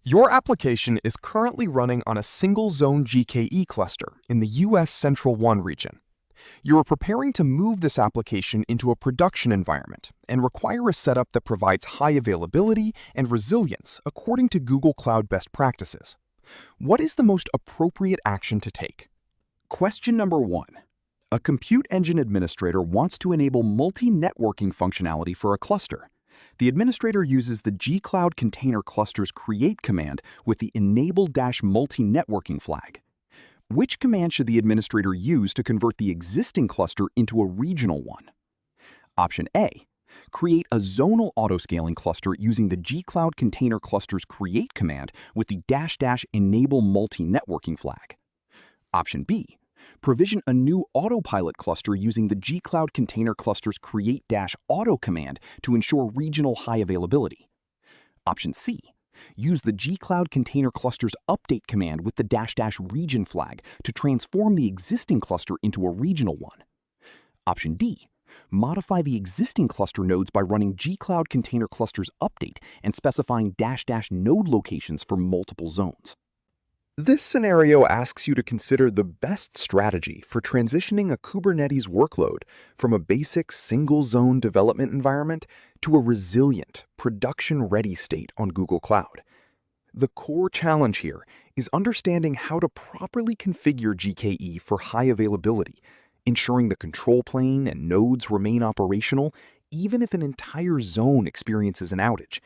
Your application is currently running on a single zone GKE cluster in the US Central 1 region. You are preparing to move this application into a production environment and require a setup that provides high availability and resilience according to Google Cloud best practices. What is the most appropriate action to take? Question number 1. A compute engine administrator wants to enable multi-networking functionality for a cluster. The administrator uses the gcloud container cluster's create command with the enable-multi-networking flag. Which command should the administrator use to convert the existing cluster into a regional one? Option A. Create a zonal autoscaling cluster using the gcloud container cluster's create command with the --enable multi-networking flag. Option B. Provision a new autopilot cluster using the gcloud container cluster's create-auto command to ensure regional high availability. Option C. Use the gcloud container cluster's update command with the --region flag to transform the existing cluster into a regional one. Option D. Modify the existing cluster nodes by running gcloud container cluster's update and specifying --node locations for multiple zones. This scenario asks you to consider the best strategy for transitioning a Kubernetes workload from a basic single-zone development environment to a resilient, production-ready state on Google Cloud. The core challenge here is understanding how to properly configure GKE for high availability, ensuring the control plane and nodes remain operational even if an entire zone experiences an outage.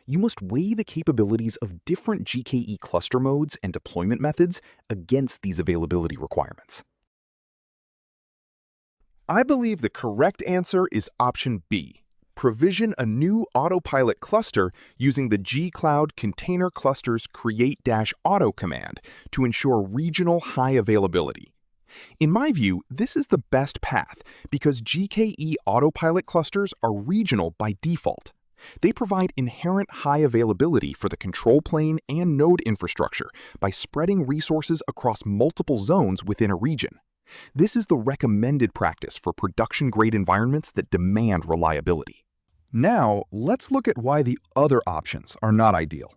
You must weigh the capabilities of different GKE cluster modes and deployment methods against these availability requirements. I believe the correct answer is option B. Provision a new autopilot cluster using the gcloud container cluster's create-auto command to ensure regional high availability. In my view, this is the best path because GKE autopilot clusters are regional by default. They provide inherent high availability for the control plane and node infrastructure by spreading resources across multiple zones within a region. This is the recommended practice for production-grade environments that demand reliability. Now, let's look at why the other options are not ideal.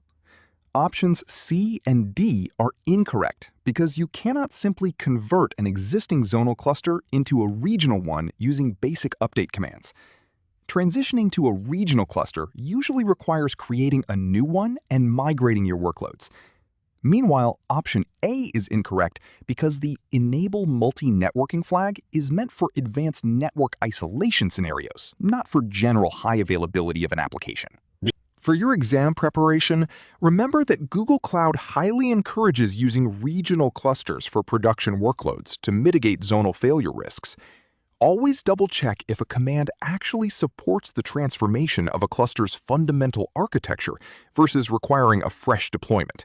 Options C and D are incorrect because you cannot simply convert an existing zonal cluster into a regional one using basic update commands. Transitioning to a regional cluster usually requires creating a new one and migrating your workloads. Meanwhile, option A is incorrect because the enable multi-networking flag is meant for advanced network isolation scenarios, not for general high availability of an application. For your exam preparation, remember that Google Cloud highly encourages using regional clusters for production workloads to mitigate zonal failure risks. Always double-check if a command actually supports the transformation of a cluster's fundamental architecture versus requiring a fresh deployment.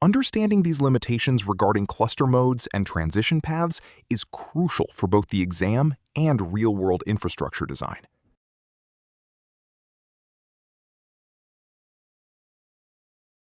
Understanding these limitations regarding cluster modes and transition paths is crucial for both the exam and real-world infrastructure design.